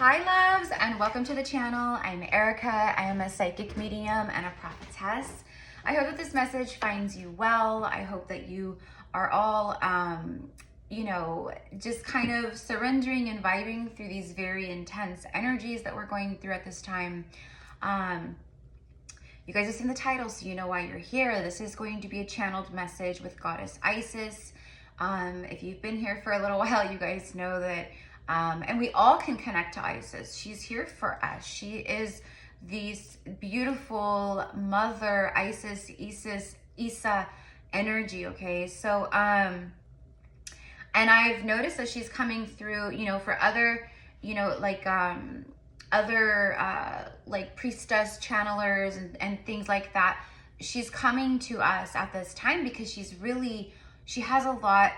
Hi loves, and welcome to the channel. I'm Erica. I am a psychic medium and a prophetess. I hope that this message finds you well. I hope that you are all, just kind of surrendering and vibing through these very intense energies that we're going through at this time. You guys have seen the title, so you know why you're here. This is going to be a channeled message with Goddess Isis. If you've been here for a little while, you guys know that and we all can connect to Isis. She's here for us. She is this beautiful mother, Isis, Isa energy, okay? So, and I've noticed that she's coming through, for other, like priestess channelers and things like that. She's coming to us at this time because she has a lot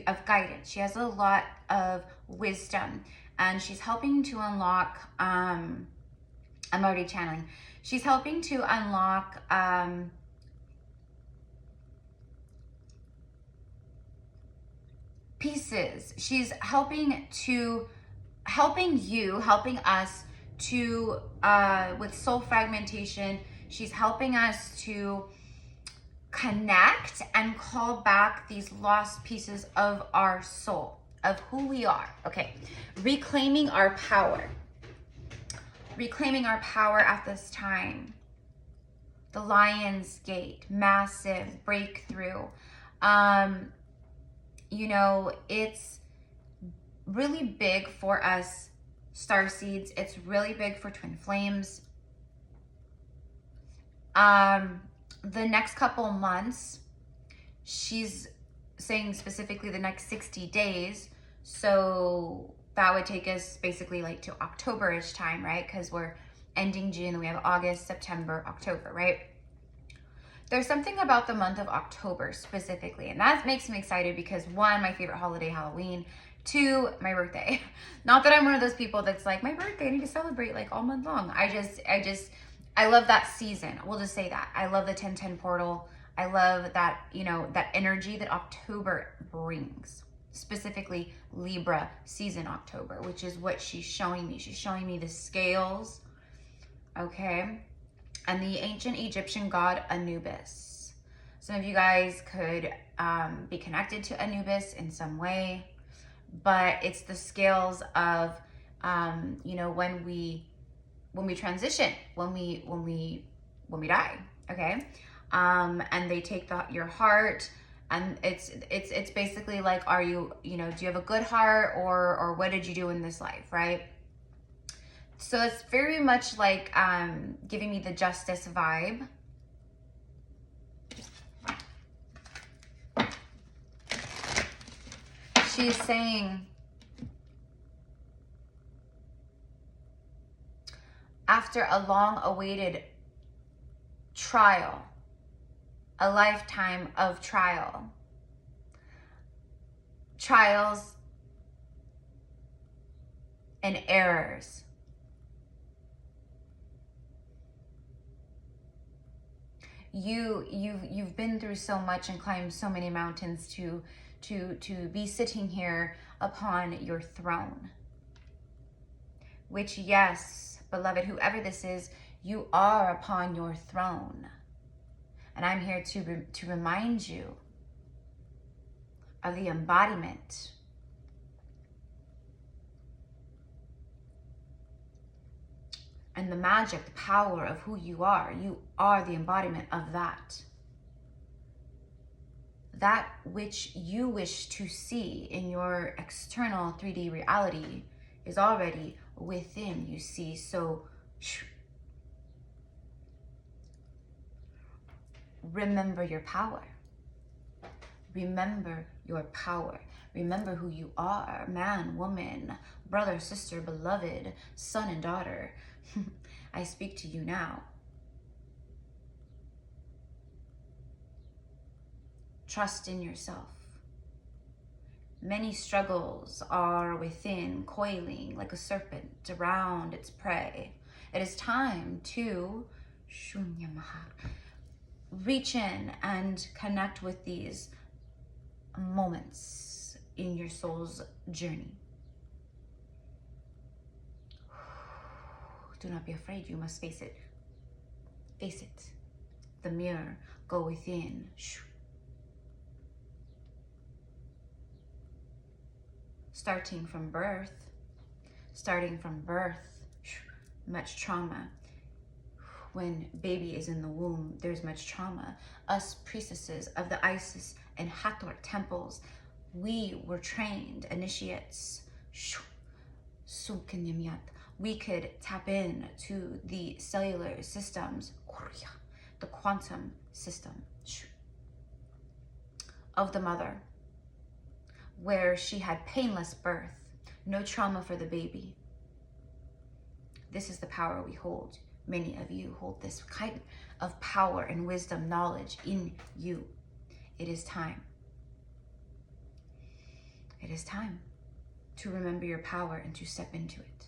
of guidance. She has a lot of wisdom, and she's helping to unlock, I'm already channeling. She's helping to unlock, pieces. She's helping us to, with soul fragmentation. She's helping us to connect and call back these lost pieces of our soul, of who we are. Okay, reclaiming our power at this time. The Lion's Gate, massive breakthrough. It's really big for us starseeds. It's really big for twin flames. The next couple months, she's saying specifically the next 60 days. So that would take us basically like to October-ish time, right? Because we're ending June, and we have August, September, October, right? There's something about the month of October specifically, and that makes me excited because one, my favorite holiday, Halloween. Two, my birthday. Not that I'm one of those people that's like, my birthday, I need to celebrate like all month long. I love that season. We'll just say that. I love the 1010 portal. I love that, that energy that October brings. Specifically Libra season October, which is what she's showing me. She's showing me the scales, okay? And the ancient Egyptian god Anubis. Some of you guys could be connected to Anubis in some way, but it's the scales of, when we transition, when we die, okay? And they take your heart, and it's basically like, are you, do you have a good heart, or what did you do in this life, right? So it's very much like giving me the justice vibe. She's saying, after a long-awaited trial, a lifetime of trials and errors, you've been through so much and climbed so many mountains to be sitting here upon your throne. Which, yes, beloved, whoever this is, you are upon your throne. And I'm here to remind you of the embodiment and the magic, the power of who you are. You are the embodiment of that. That which you wish to see in your external 3D reality is already within, you see. So remember your power. Remember your power. Remember who you are, man, woman, brother, sister, beloved, son and daughter. I speak to you now. Trust in yourself. Many struggles are within, coiling like a serpent around its prey. It is time to reach in and connect with these moments in your soul's journey. Do not be afraid. You must face it. Face it. The mirror. Go within. Starting from birth. Much trauma. When baby is in the womb, there's much trauma. Us priestesses of the Isis and Hathor temples, we were trained, initiates. We could tap in to the cellular systems, the quantum system of the mother, where she had painless birth, no trauma for the baby. This is the power we hold. Many of you hold this kind of power and wisdom, knowledge in you. It is time. It is time to remember your power and to step into it.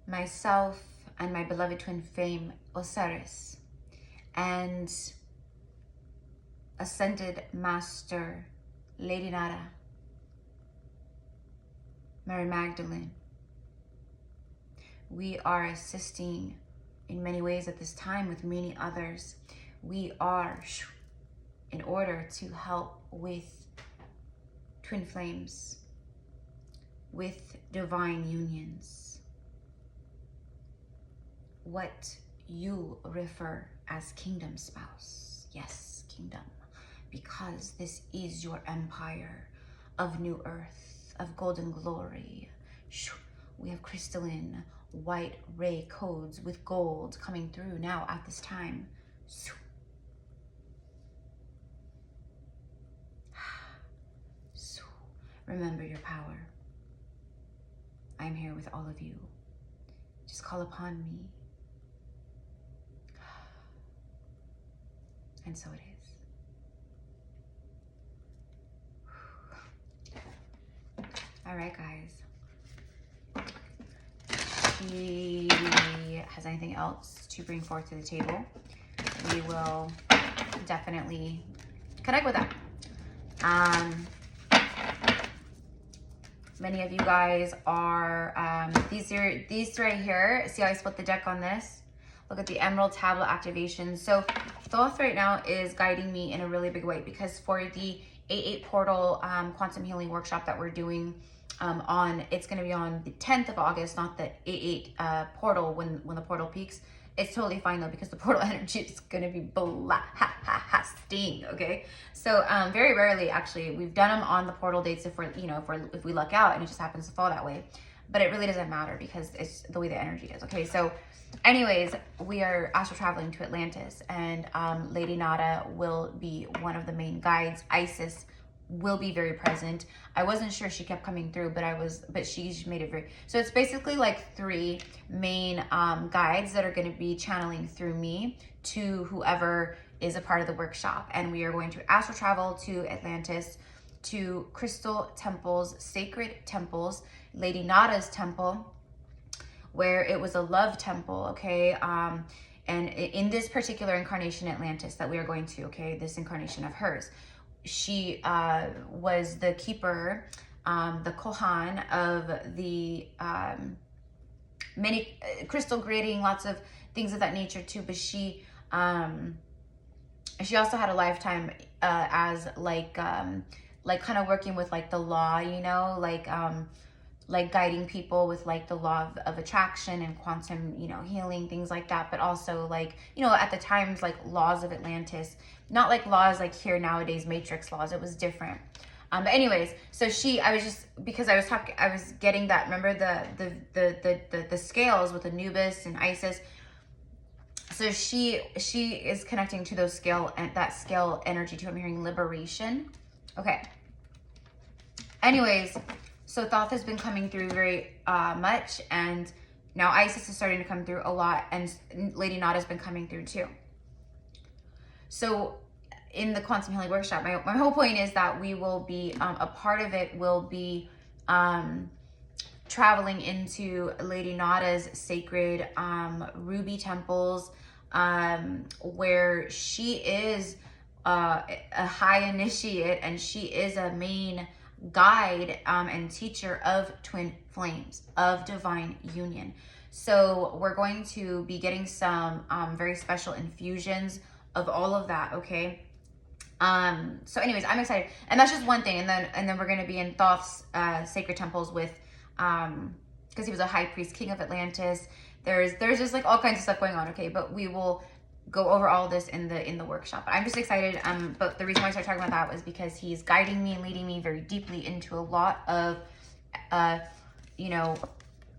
Myself and my beloved twin flame, Osiris, and Ascended Master, Lady Nada, Mary Magdalene. We are assisting in many ways at this time with many others. We are in order to help with twin flames, with divine unions. What you refer as kingdom spouse. Yes, kingdom. Because this is your empire of new earth, of golden glory. We have crystalline white ray codes with gold coming through now at this time. Remember your power. I'm here with all of you. Just call upon me. And so it is. All right, guys. She has anything else to bring forth to the table, we will definitely connect with that. Many of you guys are, these right here, see how I split the deck on this? Look at the Emerald Tablet activation. So Thoth right now is guiding me in a really big way, because for the 8/8 portal quantum healing workshop that we're doing it's going to be on the 10th of August, not the 8/8 portal when the portal peaks. It's totally fine though, because the portal energy is going to be blasting, okay? So very rarely, actually, we've done them on the portal dates if we're, if we luck out and it just happens to fall that way. But it really doesn't matter because it's the way the energy is, okay? So anyways, we are astral traveling to Atlantis, and Lady Nada will be one of the main guides. Isis will be very present. I wasn't sure she kept coming through, but she made it very, so it's basically like 3 main guides that are going to be channeling through me to whoever is a part of the workshop. And we are going to astral travel to Atlantis, to crystal temples, sacred temples, Lady Nada's temple, where it was a love temple, okay? And in this particular incarnation, Atlantis, that we are going to, okay, this incarnation of hers, she was the keeper, the Kohan of the many crystal grading, lots of things of that nature too. But she also had a lifetime as like kind of working with like the law, like guiding people with like the law of attraction and quantum, healing, things like that. But also like, at the times, like laws of Atlantis, not like laws like here nowadays, matrix laws. It was different. But anyways, so I was getting that, remember the scales with Anubis and Isis. So she is connecting to those that scale energy too. I'm hearing liberation. Okay. Anyways, so Thoth has been coming through very much, and now Isis is starting to come through a lot, and Lady Nada has been coming through too. So in the Quantum Healing Workshop, my whole point is that we will be, a part of it will be traveling into Lady Nada's sacred ruby temples, where she is a high initiate, and she is a main guide and teacher of twin flames, of divine union. So we're going to be getting some very special infusions of all of that, okay? So anyways, I'm excited. And that's just one thing. And then we're going to be in Thoth's sacred temples with, because he was a high priest, king of Atlantis. There's just like all kinds of stuff going on, okay? But we will go over all this in the workshop. But I'm just excited. But the reason why I started talking about that was because he's guiding me and leading me very deeply into a lot of, you know,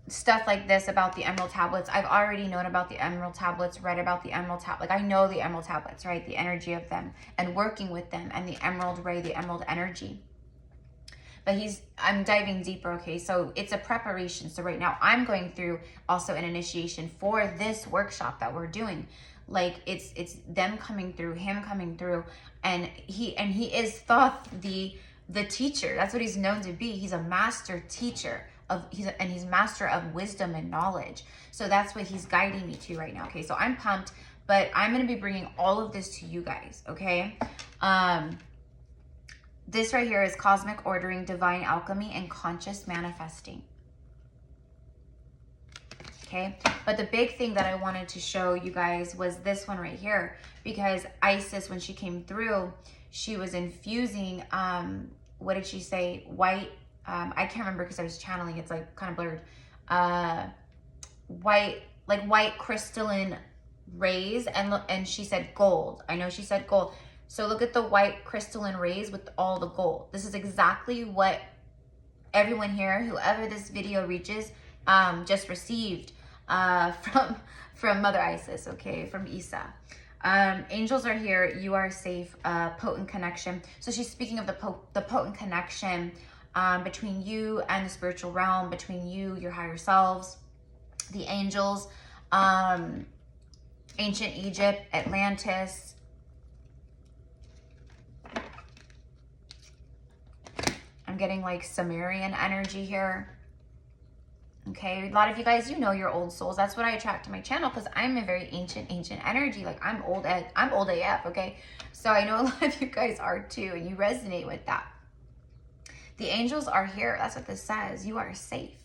stuff like this about the emerald tablets. I've already known about the emerald tablets, read about the emerald tablet. Like I know the emerald tablets, right? The energy of them and working with them and the emerald ray, the emerald energy. But I'm diving deeper, okay? So it's a preparation. So right now I'm going through also an initiation for this workshop that we're doing. Like it's them coming through, him coming through, and he is Thoth, the teacher. That's what he's known to be. He's a master teacher. He's master of wisdom and knowledge. So that's what he's guiding me to right now. Okay, so I'm pumped, but I'm going to be bringing all of this to you guys, okay? This right here is cosmic ordering, divine alchemy, and conscious manifesting. Okay, but the big thing that I wanted to show you guys was this one right here, because Isis, when she came through, she was infusing, what did she say? White, I can't remember because I was channeling, it's like kind of blurred. White crystalline rays, and she said gold. I know she said gold. So look at the white crystalline rays with all the gold. This is exactly what everyone here, whoever this video reaches, just received from Mother Isis, okay, from Isa. Angels are here. You are safe. Potent connection. So she's speaking of the potent connection between you and the spiritual realm, between you, your higher selves, the angels, ancient Egypt, Atlantis. I'm getting like Sumerian energy here. Okay, a lot of you guys, you know your old souls. That's what I attract to my channel, because I'm a very ancient energy. Like I'm old AF, okay? So I know a lot of you guys are too, and you resonate with that. The angels are here. That's what this says. You are safe.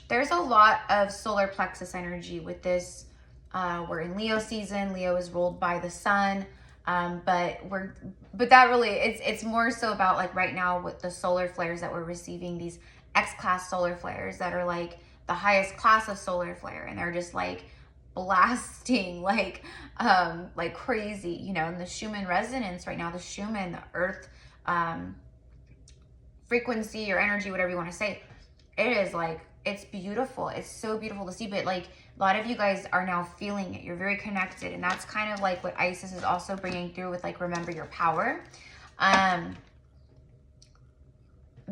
There's a lot of solar plexus energy with this. We're in Leo season. Leo is ruled by the sun. But that really, it's more so about like right now with the solar flares that we're receiving, these X-class solar flares that are like the highest class of solar flare, and they're just like blasting like crazy, you know. And the Schumann resonance right now, the Schumann, the earth frequency or energy, whatever you want to say, it is like, it's beautiful. It's so beautiful to see. But like a lot of you guys are now feeling it. You're very connected, and that's kind of like what Isis is also bringing through with like remember your power,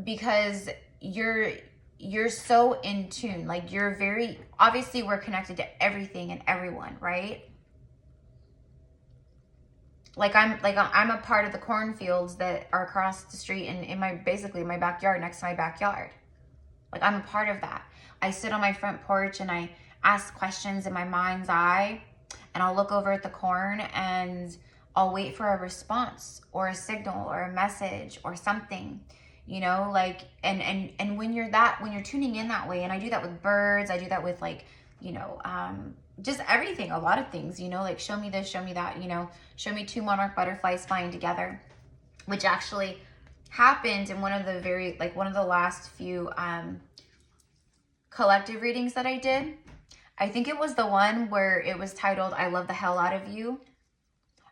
because you're so in tune. Like you're very, obviously we're connected to everything and everyone, right? Like I'm a part of the cornfields that are across the street and in my backyard, next to my backyard. Like I'm a part of that. I sit on my front porch and I ask questions in my mind's eye, and I'll look over at the corn and I'll wait for a response or a signal or a message or something, you know, like, and when you're tuning in that way, and I do that with birds, I do that with like, you know, just everything, a lot of things, you know, like show me this, show me that, you know, show me two monarch butterflies flying together, which actually happened in one of the last few collective readings that I did. I think it was the one where it was titled I Love the Hell Out of You.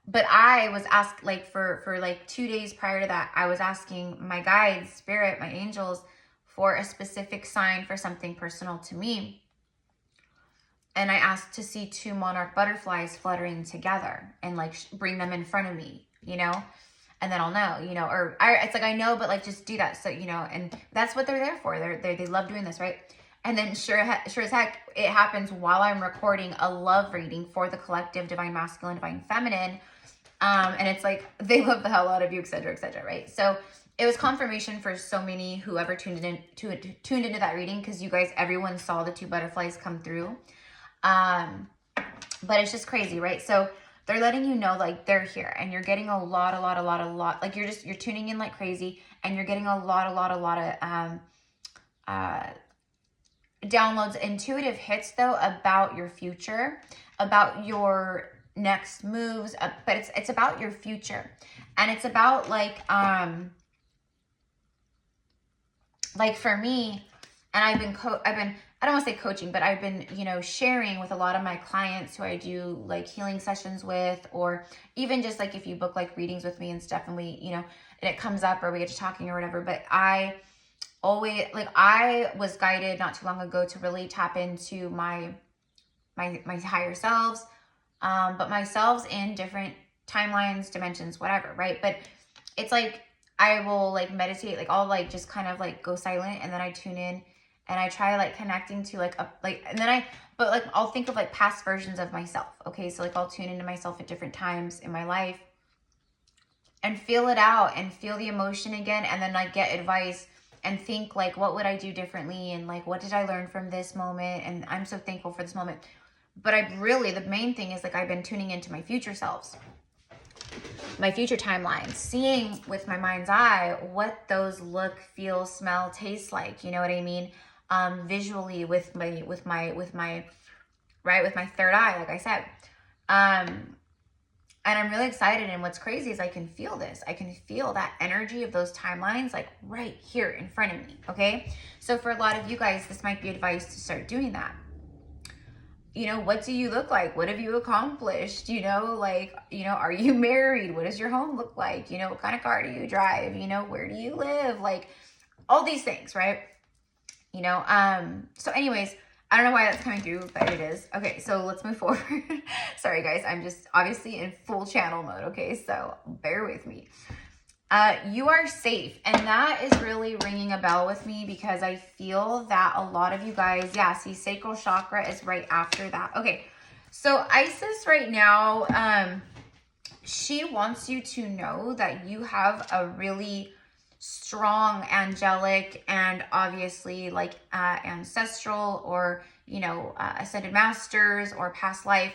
But I was asked, like, for like 2 days prior to that, I was asking my guides, spirit, my angels, for a specific sign for something personal to me. And I asked to see two monarch butterflies fluttering together and like bring them in front of me, you know, and then I'll know, you know, or it's like, I know, but like, just do that. So, you know, and that's what they're there for. They love doing this, right? And then sure as heck, it happens while I'm recording a love reading for the collective, divine masculine, divine feminine. And it's like, they love the hell out of you, et cetera, right? So it was confirmation for so many whoever tuned into that reading, because you guys, everyone saw the two butterflies come through. But it's just crazy, right? So they're letting you know, like, they're here, and you're getting a lot. Like, you're tuning in like crazy, and you're getting a lot of downloads, intuitive hits, though, about your future, about your next moves, but it's about your future. And it's about, like for me, and I've been, I don't want to say coaching, but I've been, you know, sharing with a lot of my clients who I do like healing sessions with, or even just like if you book like readings with me and stuff, and we, you know, and it comes up or we get to talking or whatever. But I always, like, I was guided not too long ago to really tap into my higher selves, but myself in different timelines, dimensions, whatever, right? But it's like, I will like meditate, like I'll like just kind of like go silent, and then I tune in and I try like connecting to like and then but like I'll think of like past versions of myself. Okay, so like I'll tune into myself at different times in my life and feel it out and feel the emotion again, and then like get advice and think like, what would I do differently, and like, what did I learn from this moment, and I'm so thankful for this moment. But the main thing is like, I've been tuning into my future selves, my future timelines, seeing with my mind's eye what those look, feel, smell, taste like, you know what I mean? Visually with my third eye, like I said. And I'm really excited. And what's crazy is I can feel this. I can feel that energy of those timelines like right here in front of me. Okay. So for a lot of you guys, this might be advice to start doing that. You know, what do you look like? What have you accomplished? You know, like, you know, are you married? What does your home look like? You know, what kind of car do you drive? You know, where do you live? Like all these things, right? You know, so anyways, I don't know why that's coming through, but it is. Okay, so let's move forward. Sorry guys, I'm just obviously in full channel mode, okay? So bear with me. You are safe, and that is really ringing a bell with me, because I feel that a lot of you guys, yeah, see, sacral chakra is right after that. Okay, so Isis right now, she wants you to know that you have a really strong angelic and obviously like ancestral, or, you know, ascended masters or past life,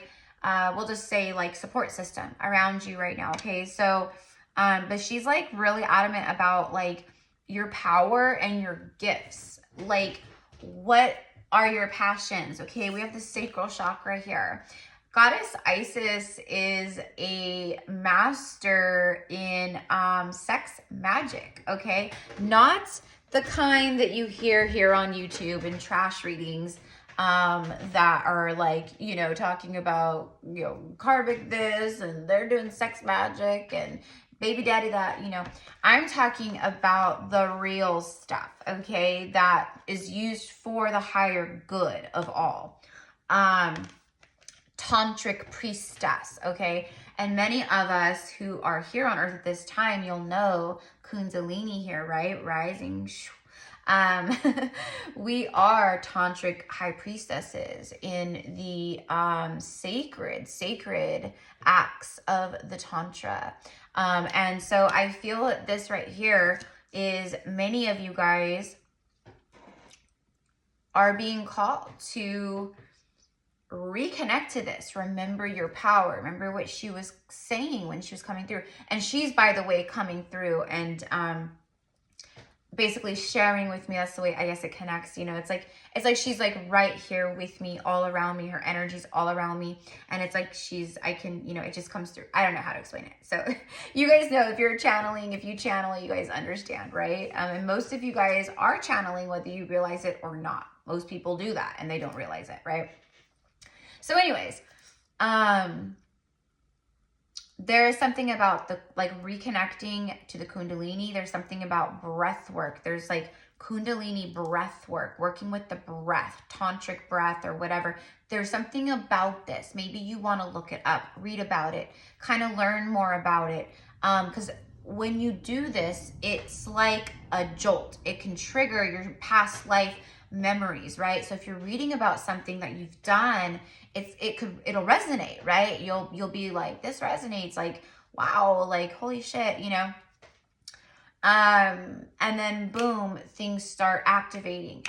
we'll just say like support system around you right now. Okay, so but she's like really adamant about like your power and your gifts. Like, what are your passions? Okay, we have the sacral chakra here. Goddess Isis is a master in sex magic, okay? Not the kind that you hear here on YouTube in trash readings that are like, you know, talking about, you know, karmic this, and they're doing sex magic and baby daddy that, you know. I'm talking about the real stuff, okay, that is used for the higher good of all. Tantric priestess, okay? And many of us who are here on earth at this time, you'll know Kundalini here, right? Rising. We are tantric high priestesses in the sacred acts of the Tantra. And so I feel that this right here is many of you guys are being called to reconnect to this. Remember your power. Remember what she was saying when she was coming through. And she's, by the way, coming through and basically sharing with me. That's the way I guess it connects. You know, it's like she's like right here with me, all around me. Her energy's all around me. And it's like I can, you know, it just comes through. I don't know how to explain it. So you guys know, if you're channeling, if you channel, you guys understand, right? And most of you guys are channeling, whether you realize it or not. Most people do that and they don't realize it, right? So anyways, there is something about the like reconnecting to the Kundalini. There's something about breath work. There's like Kundalini breath work, working with the breath, tantric breath or whatever. There's something about this. Maybe you want to look it up, read about it, kind of learn more about it. Because when you do this, it's like a jolt. It can trigger your past life memories, right? So if you're reading about something that you've done, it'll resonate, right? You'll be like, this resonates, like, wow, like, holy shit, you know. And then boom, things start activating.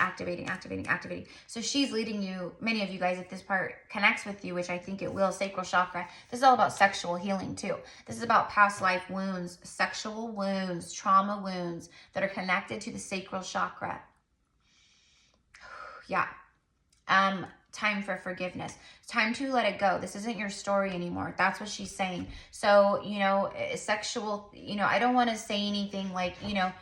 So she's leading you, many of you guys, if this part connects with you, which I think it will, sacral chakra. This is all about sexual healing too. This is about past life wounds, sexual wounds, trauma wounds that are connected to the sacral chakra. Yeah. Time for forgiveness. It's time to let it go. This isn't your story anymore. That's what she's saying. So, you know, sexual, you know, I don't want to say anything like, you know,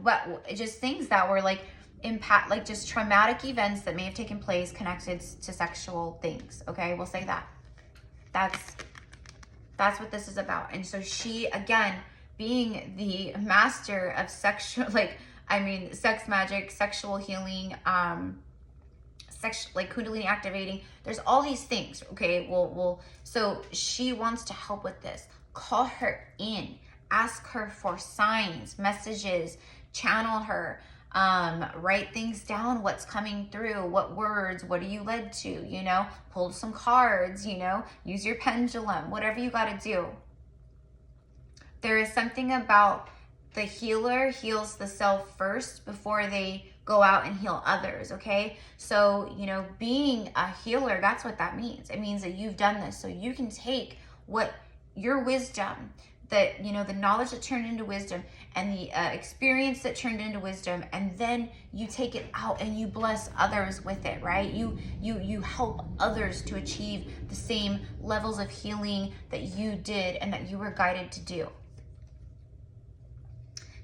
but just things that were like impact, like just traumatic events that may have taken place connected to sexual things. Okay. We'll say that. That's what this is about. And so she, again, being the master of sexual, sex magic, sexual healing, like Kundalini activating, there's all these things. Okay, so she wants to help with this. Call her in, ask her for signs, messages, channel her, write things down, what's coming through, what words, what are you led to, you know, pull some cards, you know, use your pendulum, whatever you got to do. There is something about the healer heals the self first before they go out and heal others, okay? So, you know, being a healer, that's what that means. It means that you've done this, so you can take what your wisdom, that, you know, the knowledge that turned into wisdom and the experience that turned into wisdom, and then you take it out and you bless others with it, right? You help others to achieve the same levels of healing that you did and that you were guided to do.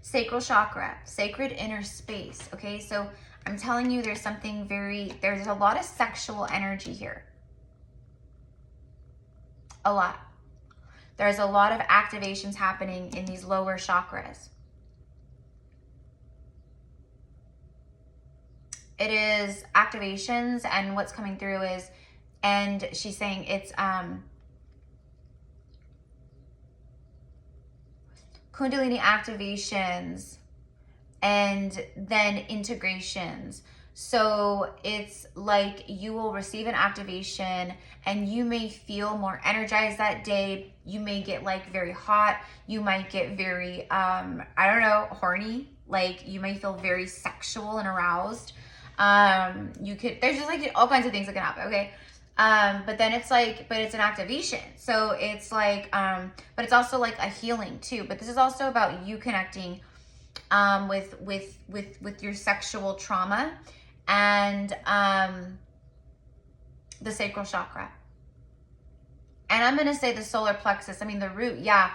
Sacral chakra, sacred inner space. Okay, so I'm telling you, there's something there's a lot of sexual energy here. A lot. There's a lot of activations happening in these lower chakras. It is activations, and what's coming through is, and she's saying it's, Kundalini activations and then integrations. So it's like you will receive an activation and you may feel more energized that day. You may get like very hot. You might get very, horny. Like you may feel very sexual and aroused. There's just like all kinds of things that can happen. Okay. But then it's like, but it's an activation. So it's like, but it's also like a healing too. But this is also about you connecting, with your sexual trauma and, the sacral chakra. And I'm going to say the solar plexus. I mean, the root. Yeah.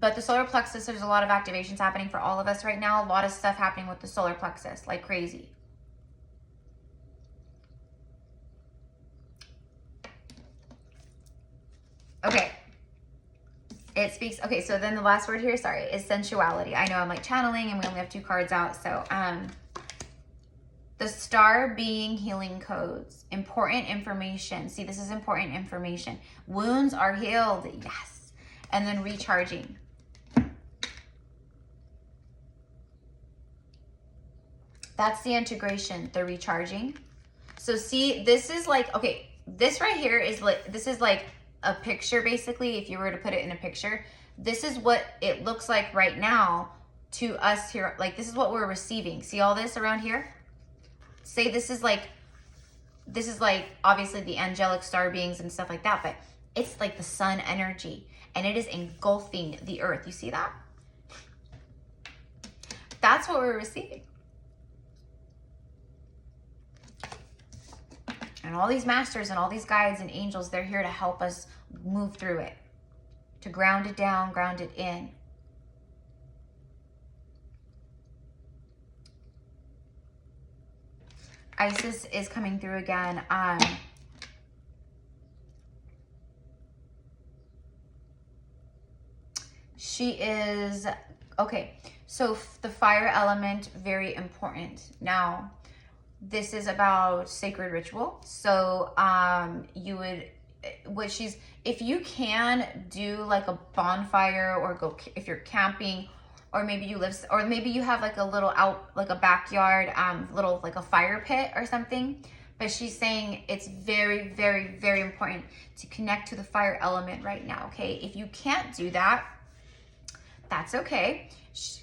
But the solar plexus, there's a lot of activations happening for all of us right now. A lot of stuff happening with the solar plexus, like crazy. Okay, it speaks, okay, so then the last word here, sorry, is sensuality. I know I'm like channeling and we only have 2 cards out. So, the star being healing codes, important information. See, this is important information. Wounds are healed, yes. And then recharging. That's the integration, the recharging. So see, this is like, okay, this right here is like, this is like a picture basically. If you were to put it in a picture, this is what it looks like right now to us here. Like this is what we're receiving. See all this around here? Say this is like obviously the angelic star beings and stuff like that, but it's like the sun energy and it is engulfing the earth. You see that? That's what we're receiving. And all these masters and all these guides and angels, they're here to help us move through it, to ground it down, ground it in. Isis is coming through again. She is, okay, so the fire element, very important. Now, this is about sacred ritual. So if you can do like a bonfire or go, if you're camping, or maybe you live, or maybe you have like a little like a backyard, little like a fire pit or something. But she's saying it's very, very, very important to connect to the fire element right now, okay? If you can't do that, that's okay.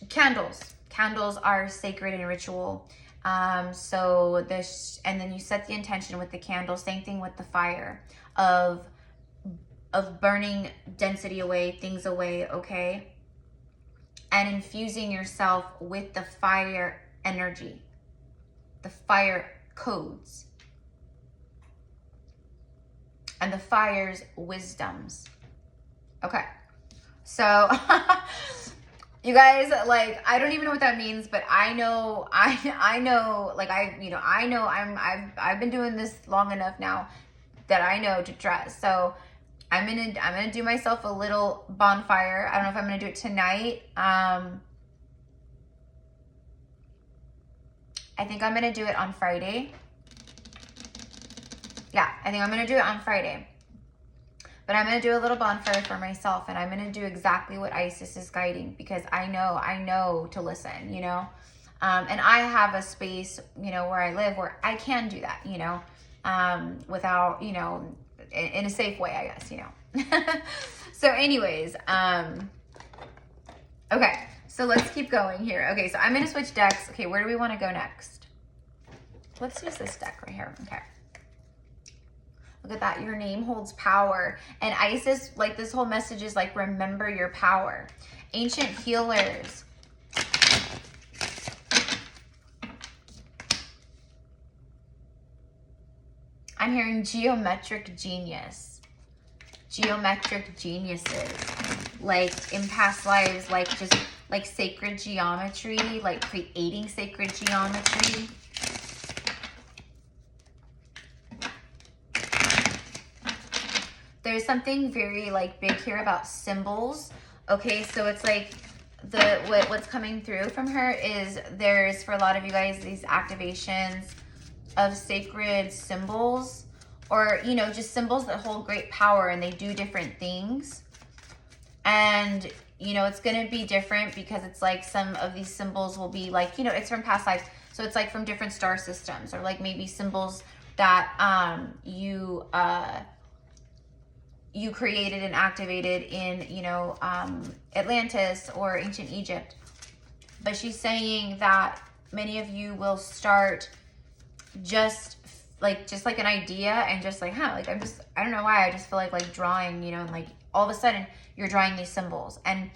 Candles are sacred in ritual. So this, and then you set the intention with the candle. Same thing with the fire of burning density away, things away, okay? And infusing yourself with the fire energy, the fire codes, and the fire's wisdoms. Okay, so you guys, like, I don't even know what that means, but I know, like, I've been doing this long enough now that I know to trust. So I'm gonna do myself a little bonfire. I don't know if I'm gonna do it tonight. I think I'm gonna do it on Friday. Yeah, I think I'm gonna do it on Friday. But I'm going to do a little bonfire for myself, and I'm going to do exactly what Isis is guiding, because I know to listen, you know. And I have a space, you know, where I live where I can do that, you know, without, you know, in a safe way, I guess, you know. So anyways, okay, so let's keep going here. Okay, so I'm going to switch decks. Okay, where do we want to go next? Let's use this deck right here. Okay. Look at that. Your name holds power. And Isis, like, this whole message is like, remember your power. Ancient healers. I'm hearing geometric genius. Geometric geniuses. Like, in past lives, like, just like sacred geometry, like creating sacred geometry. There's something very, like, big here about symbols. Okay, so it's like what's coming through from her is there's, for a lot of you guys, these activations of sacred symbols, or, you know, just symbols that hold great power and they do different things. And, you know, it's going to be different because it's like some of these symbols will be like, you know, it's from past lives. So it's like from different star systems, or like maybe symbols that you created and activated in, you know, Atlantis or ancient Egypt. But she's saying that many of you will start just like an idea and just like, like, I don't know why, I just feel like drawing, you know, and like all of a sudden you're drawing these symbols, and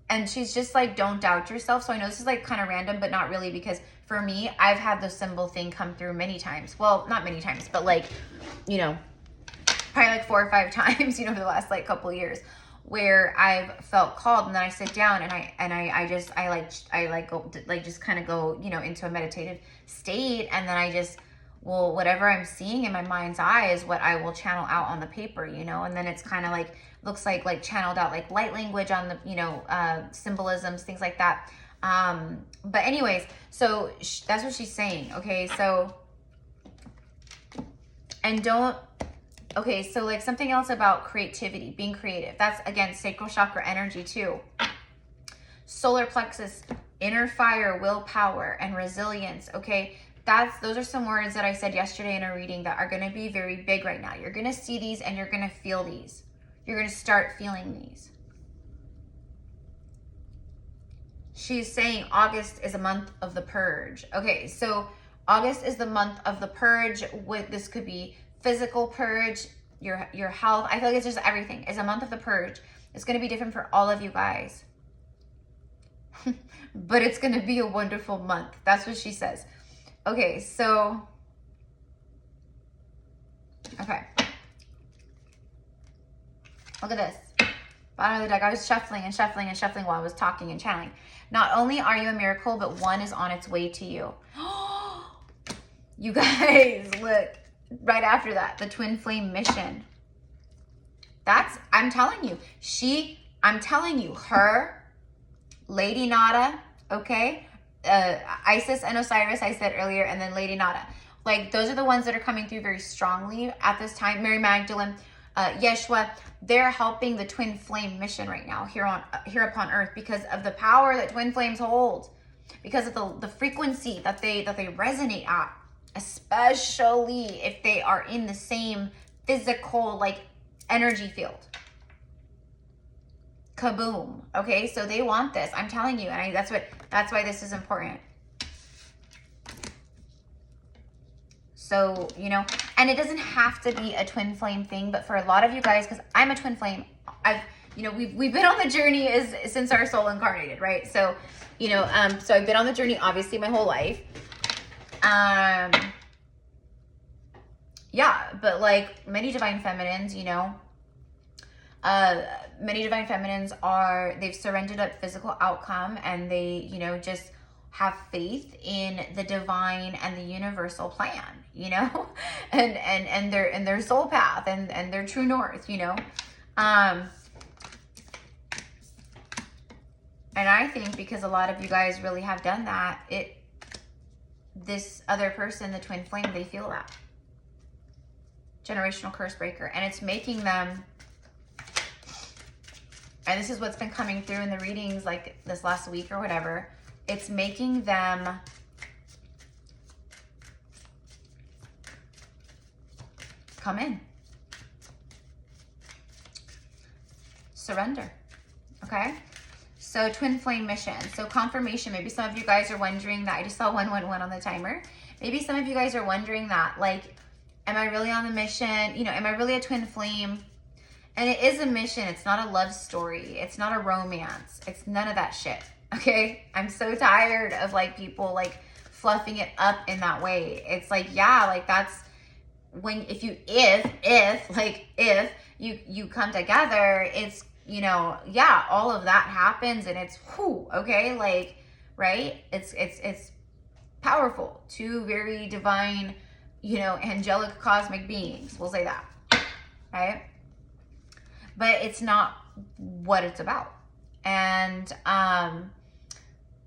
and she's just like, don't doubt yourself. So I know this is like kind of random, but not really, because for me, I've had the symbol thing come through many times. Well, not many times, but like, you know, probably like 4 or 5 times, you know, for the last like couple of years, where I've felt called, and then I sit down and I just kind of go, you know, into a meditative state, and then I just, well, whatever I'm seeing in my mind's eye is what I will channel out on the paper, you know. And then it's kind of like, looks like channeled out, like light language on the, you know, symbolisms, things like that. But anyways, so that's what she's saying. Okay, so, and don't, okay, so like something else about creativity, being creative. That's, again, sacral chakra energy too. Solar plexus, inner fire, willpower, and resilience. Okay, those are some words that I said yesterday in a reading that are going to be very big right now. You're going to see these and you're going to feel these. You're going to start feeling these. She's saying August is a month of the purge. Okay, so August is the month of the purge. This could be physical purge, your health. I feel like it's just everything. It's a month of the purge. It's going to be different for all of you guys. But it's going to be a wonderful month. That's what she says. Okay, so, okay. Look at this. Bottom of the deck. I was shuffling and shuffling and shuffling while I was talking and channeling. Not only are you a miracle, but one is on its way to you. You guys, look. Right after that, the twin flame mission. I'm telling you. I'm telling you, her, Lady Nada, okay? Isis and Osiris, I said earlier, and then Lady Nada. Like, those are the ones that are coming through very strongly at this time. Mary Magdalene, Yeshua, they're helping the twin flame mission right now here upon earth, because of the power that twin flames hold, because of the frequency that they resonate at, especially if they are in the same physical, like, energy field. Kaboom. Okay, so they want this. I'm telling you, and that's why this is important. So, you know, and it doesn't have to be a twin flame thing, but for a lot of you guys, because I'm a twin flame, you know, we've been on the journey since our soul incarnated, right? So, you know, so I've been on the journey obviously my whole life. Yeah, but like many divine feminines, you know, many divine feminines they've surrendered up physical outcome, and they, you know, just have faith in the divine and the universal plan, you know, and their soul path and their true north, you know. And I think because a lot of you guys really have done that, this other person, the twin flame, they feel that. Generational curse breaker. And it's making them, and this is what's been coming through in the readings like this last week or whatever, it's making them come in. Surrender. Okay? So twin flame mission. So confirmation. Maybe some of you guys are wondering that. I just saw 111 on the timer. Maybe some of you guys are wondering that, like, am I really on the mission? You know, am I really a twin flame? And it is a mission. It's not a love story. It's not a romance. It's none of that shit. Okay? I'm so tired of like people like fluffing it up in that way. It's like, yeah, like that's when, if you come together, it's, you know, yeah, all of that happens, and it's whew, okay, like, right? It's powerful. Two very divine, you know, angelic cosmic beings. We'll say that, right? But it's not what it's about. And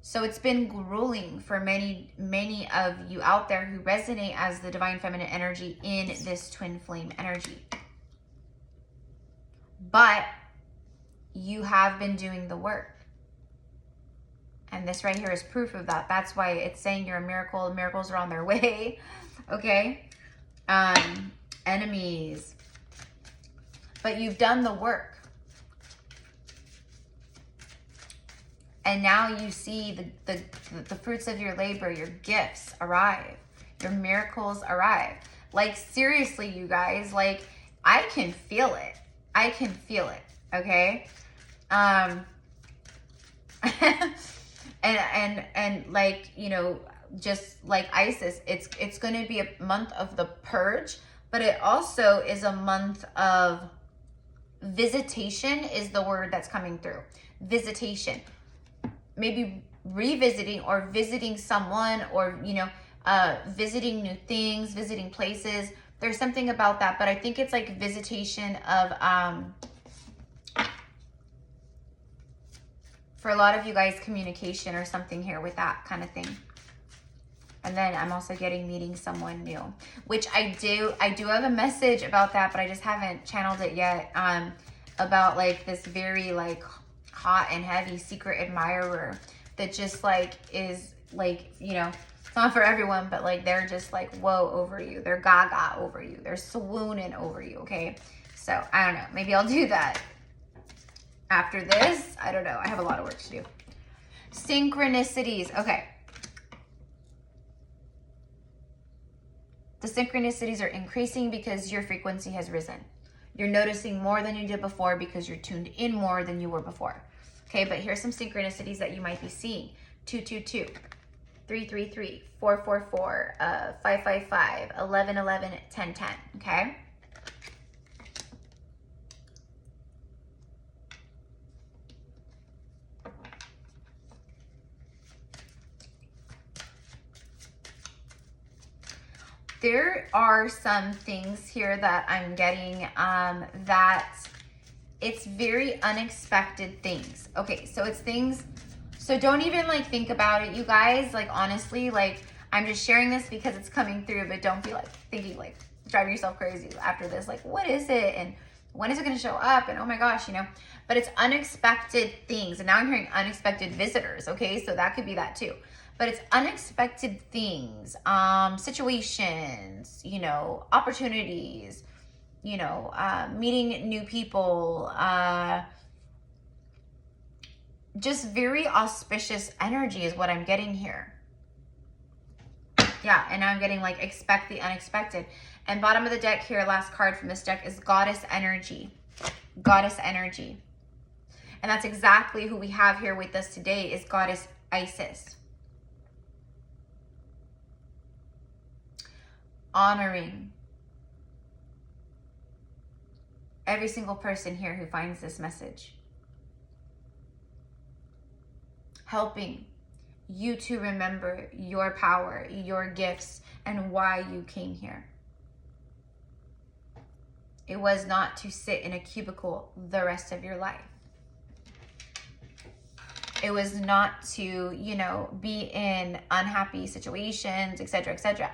so it's been grueling for many of you out there who resonate as the divine feminine energy in this twin flame energy. But you have been doing the work. And this right here is proof of that. That's why it's saying you're a miracle. Miracles are on their way. Okay? Enemies. But you've done the work. And now you see the fruits of your labor, your gifts arrive. Your miracles arrive. Like, seriously, you guys, like, I can feel it. I can feel it. Okay? And like, you know, just like Isis, it's going to be a month of the purge, but it also is a month of visitation is the word that's coming through. Visitation. Maybe revisiting or visiting someone, or, you know, visiting new things, visiting places. There's something about that, but I think it's like visitation of, for a lot of you guys, communication or something here with that kind of thing. And then I'm also getting meeting someone new, which I do have a message about that, but I just haven't channeled it yet. About like this very like hot and heavy secret admirer that just like is like, you know, it's not for everyone, but like they're just like whoa over you. They're gaga over you. They're swooning over you. Okay. So I don't know. Maybe I'll do that after this. I don't know. I have a lot of work to do. Synchronicities. Okay. The synchronicities are increasing because your frequency has risen. You're noticing more than you did before because you're tuned in more than you were before. Okay, but here's some synchronicities that you might be seeing. 222, 333, 444, 555, 1111, 1010. Okay. There are some things here that I'm getting that it's very unexpected things. Okay, so it's things, so don't even like think about it, you guys. Like, honestly, like, I'm just sharing this because it's coming through, but don't be like thinking like driving yourself crazy after this. Like, what is it? And when is it going to show up? And oh my gosh, you know, but it's unexpected things. And now I'm hearing unexpected visitors. Okay, so that could be that too. But it's unexpected things, situations, you know, opportunities, you know, meeting new people, just very auspicious energy is what I'm getting here. Yeah, and now I'm getting like expect the unexpected. And bottom of the deck here, last card from this deck is Goddess Energy. Goddess Energy. And that's exactly who we have here with us today, is Goddess Isis. Honoring every single person here who finds this message. Helping you to remember your power, your gifts, and why you came here. It was not to sit in a cubicle the rest of your life. It was not to, you know, be in unhappy situations, etc., etc.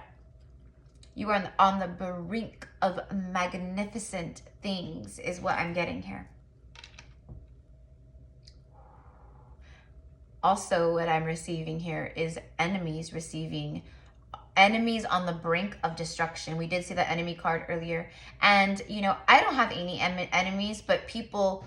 You are on the brink of magnificent things, is what I'm getting here. Also, what I'm receiving here is enemies on the brink of destruction. We did see the enemy card earlier. And, you know, I don't have any enemies, but people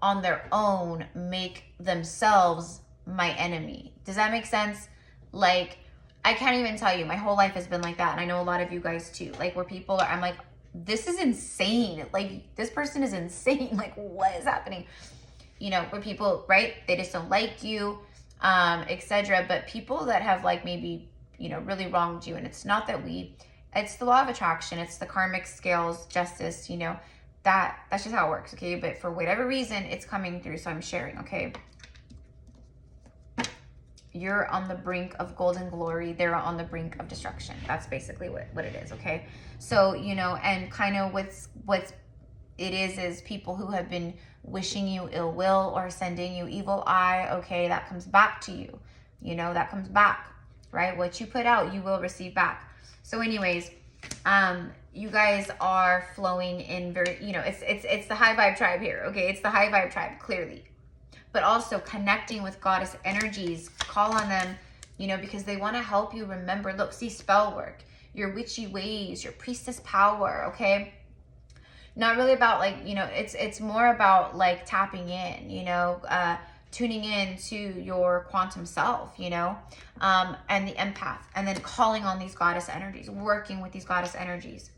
on their own make themselves my enemy. Does that make sense? Like, I can't even tell you. My whole life has been like that. And I know a lot of you guys too. Like, where people are, I'm like, this is insane. Like, this person is insane. Like, what is happening? You know, where people, right, they just don't like you, etc. But people that have like maybe, you know, really wronged you, and it's not that it's the law of attraction, it's the karmic scales, justice, you know, that's just how it works, okay? But for whatever reason, it's coming through, so I'm sharing, okay? You're on the brink of golden glory. They're on the brink of destruction. That's basically what it is, okay? So, you know, and kind of what's it is people who have been wishing you ill will or sending you evil eye, okay, that comes back to you. You know, that comes back, right? What you put out, you will receive back. So anyways, you guys are flowing in very, you know, it's the high vibe tribe here, okay? It's the high vibe tribe, clearly. But also connecting with goddess energies, call on them, you know, because they want to help you remember. Look, see spell work, your witchy ways, your priestess power, okay? Not really about like, you know, it's more about like tapping in, you know, tuning in to your quantum self, you know, and the empath, and then calling on these goddess energies, working with these goddess energies.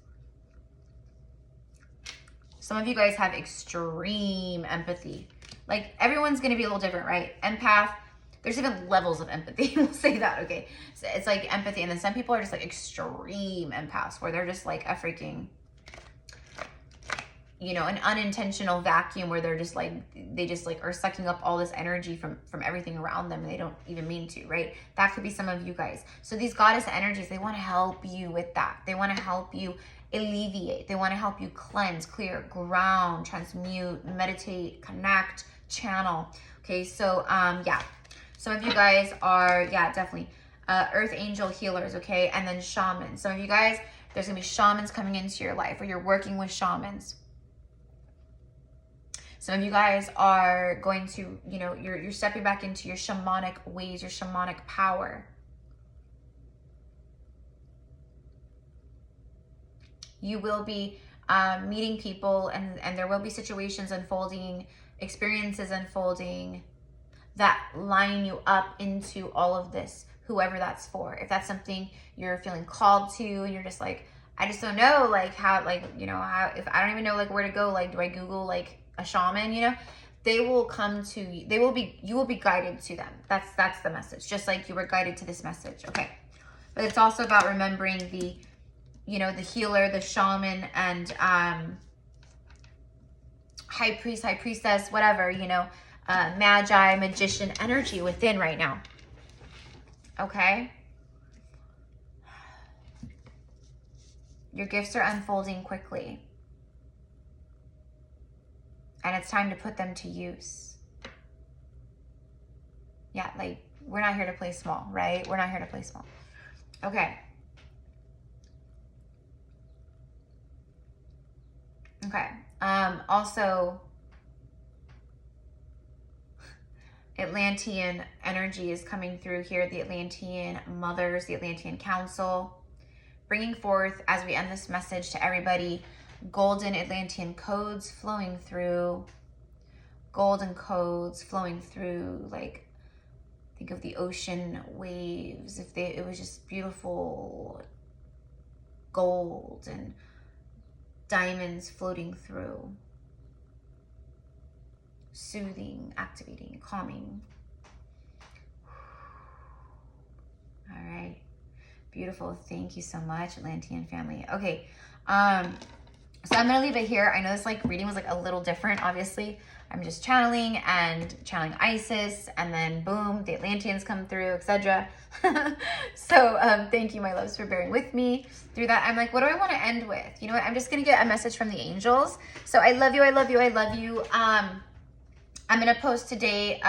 Some of you guys have extreme empathy. Like, everyone's going to be a little different, right? Empath, there's even levels of empathy. We'll say that, okay? So it's like empathy. And then some people are just like extreme empaths, where they're just like a freaking, you know, an unintentional vacuum, where they're just like, they just like are sucking up all this energy from everything around them, and they don't even mean to, right? That could be some of you guys. So these goddess energies, they want to help you with that. They want to help you alleviate. They want to help you cleanse, clear, ground, transmute, meditate, connect, channel. Okay, so yeah, some of you guys are, yeah, definitely earth angel healers, okay? And then shamans. Some of you guys, there's gonna be shamans coming into your life, or you're working with shamans. Some of you guys are going to, you know, you're stepping back into your shamanic ways, your shamanic power. You will be meeting people, and there will be situations unfolding, experiences unfolding that line you up into all of this, whoever that's for. If that's something you're feeling called to, and you're just like, I just don't know, like how, like, you know, how, if I don't even know like where to go, like, do I Google like a shaman, you know? They will come to you. You will be guided to them. That's the message. Just like you were guided to this message. Okay. But it's also about remembering the, you know, the healer, the shaman, and high priest, high priestess, whatever, you know, magi, magician energy within right now. Okay. Your gifts are unfolding quickly, and it's time to put them to use. Yeah, like, we're not here to play small, right? We're not here to play small. Okay. Okay. Also, Atlantean energy is coming through here. The Atlantean mothers, the Atlantean council, bringing forth, as we end this message to everybody, golden Atlantean codes flowing through, golden codes flowing through, like, think of the ocean waves. It was just beautiful gold and diamonds floating through, soothing, activating, calming. All right, beautiful. Thank you so much, Atlantean family. Okay, so I'm gonna leave it here. I know this like reading was like a little different, obviously. I'm just channeling Isis, and then boom, the Atlanteans come through, etc. So thank you, my loves, for bearing with me through that. I'm like, what do I want to end with? You know what? I'm just gonna get a message from the angels. So I love you, I love you, I love you. I'm gonna post today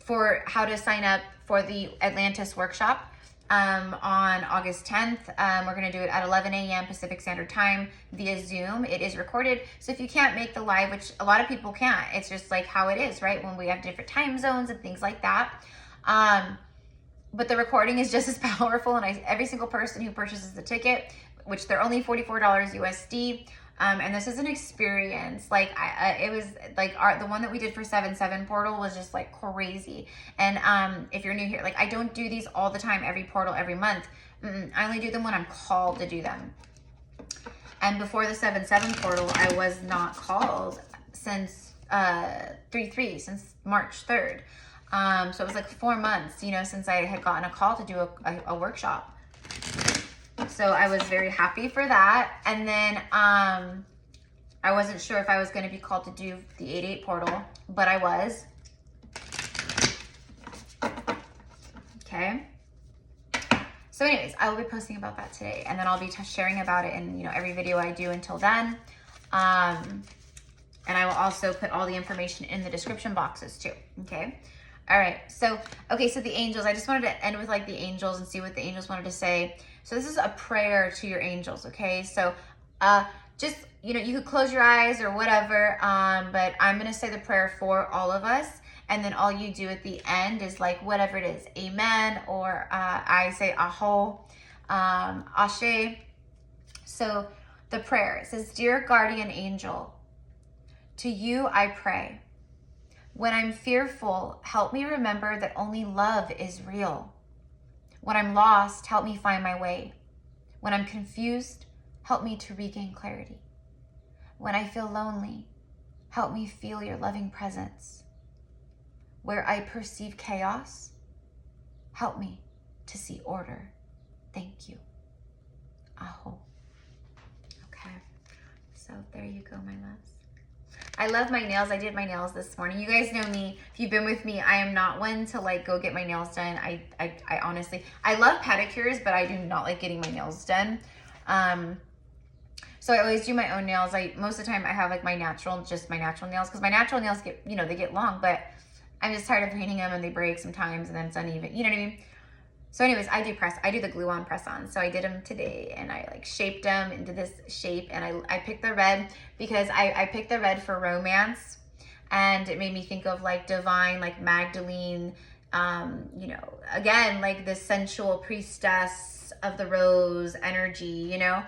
for how to sign up for the Atlantis workshop on August 10th. We're gonna do it at 11 a.m. Pacific Standard Time via Zoom. It is recorded, so if you can't make the live, which a lot of people can't, it's just like how it is, right? When we have different time zones and things like that. But the recording is just as powerful, and every single person who purchases the ticket, which they're only $44 USD, and this is an experience. Like it was like the one that we did for 7/7 portal was just like crazy. And if you're new here, like I don't do these all the time, every portal, every month. I only do them when I'm called to do them. And before the 7/7 portal, I was not called since 3/3, since March 3rd. So it was like 4 months, you know, since I had gotten a call to do a workshop. So I was very happy for that. And then I wasn't sure if I was going to be called to do the 8/8 portal, but I was. Okay. So anyways, I will be posting about that today, and then I'll be sharing about it in, you know, every video I do until then. And I will also put all the information in the description boxes too. Okay. All right. So, okay. So the angels, I just wanted to end with like the angels and see what the angels wanted to say. So this is a prayer to your angels. Okay. So, just, you know, you could close your eyes or whatever. But I'm going to say the prayer for all of us. And then all you do at the end is like, whatever it is, amen. Or, I say aho, ashe. So the prayer, it says, dear guardian angel, to you I pray. When I'm fearful, help me remember that only love is real. When I'm lost, help me find my way. When I'm confused, help me to regain clarity. When I feel lonely, help me feel your loving presence. Where I perceive chaos, help me to see order. Thank you. Aho. Okay, so there you go, my loves. I love my nails. I did my nails this morning. You guys know me. If you've been with me, I am not one to like go get my nails done. I honestly, I love pedicures, but I do not like getting my nails done. So I always do my own nails. Most of the time I have like my natural nails, because my natural nails get, you know, they get long, but I'm just tired of painting them and they break sometimes and then it's uneven. You know what I mean? So anyways, I do the glue on press on. So I did them today, and I like shaped them into this shape, and I picked the red because I picked the red for romance, and it made me think of like divine, like Magdalene, you know, again, like the sensual priestess of the rose energy, you know?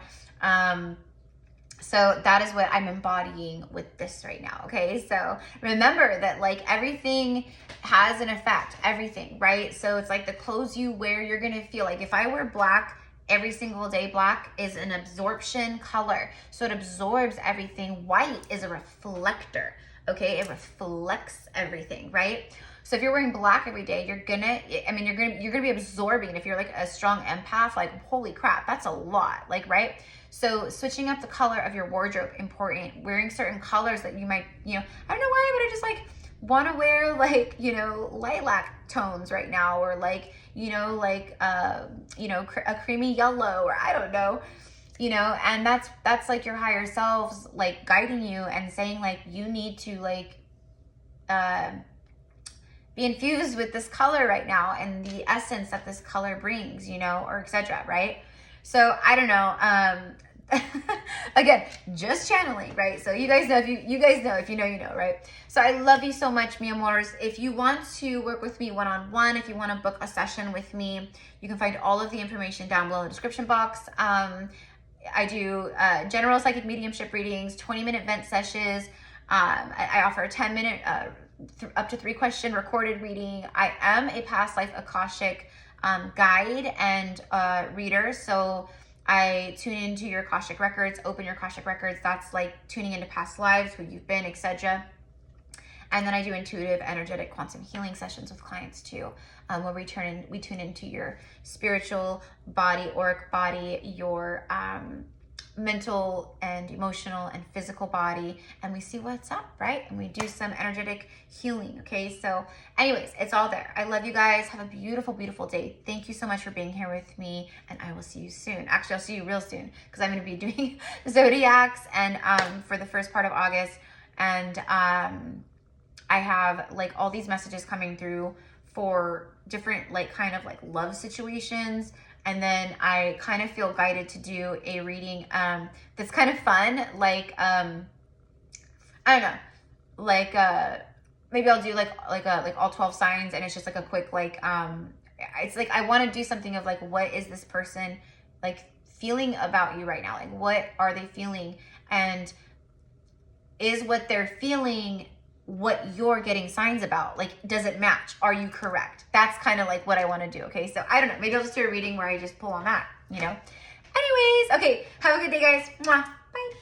So that is what I'm embodying with this right now. Okay. So remember that like everything has an effect, everything, right? So it's like the clothes you wear, you're going to feel like if I wear black every single day, black is an absorption color. So it absorbs everything. White is a reflector. Okay. It reflects everything, right? So if you're wearing black every day, you're gonna be absorbing. If you're like a strong empath, like holy crap, that's a lot, like, right? So switching up the color of your wardrobe, important. Wearing certain colors that you might, you know, I don't know why, but I just like want to wear like, you know, lilac tones right now, or like, you know, like, you know, a creamy yellow, or I don't know, you know, and that's like your higher selves, like guiding you and saying like, you need to like, be infused with this color right now and the essence that this color brings, you know, or etc. Right? So I don't know. Again, just channeling, right? So you guys know, if you know, you know, right? So I love you so much, mi amors. If you want to work with me one-on-one, if you want to book a session with me, you can find all of the information down below in the description box. I do general psychic mediumship readings, 20-minute vent sessions. I offer a 10-minute, up to 3-question recorded reading. I am a past life Akashic guide and reader. So I tune into your Akashic records, open your Akashic records. That's like tuning into past lives, who you've been, etc. And then I do intuitive, energetic, quantum healing sessions with clients too, where we tune into your spiritual body, auric body, your mental and emotional and physical body, and we see what's up, right? And we do some energetic healing, okay? So anyways, it's all there. I love you guys. Have a beautiful, beautiful day. Thank you so much for being here with me, and I will see you soon. Actually, I'll see you real soon, because I'm going to be doing zodiacs and for the first part of August, and I have like all these messages coming through for different like kind of like love situations. And then I kind of feel guided to do a reading that's kind of fun. Like, I don't know, like maybe I'll do like all 12 signs, and it's just like a quick like, it's like I want to do something of like, what is this person like feeling about you right now? Like, what are they feeling? And is what they're feeling what you're getting signs about? Like, does it match? Are you correct? That's kind of like what I want to do, okay? So I don't know, maybe I'll just do a reading where I just pull on that, you know? Anyways, okay, have a good day, guys. Mwah. Bye.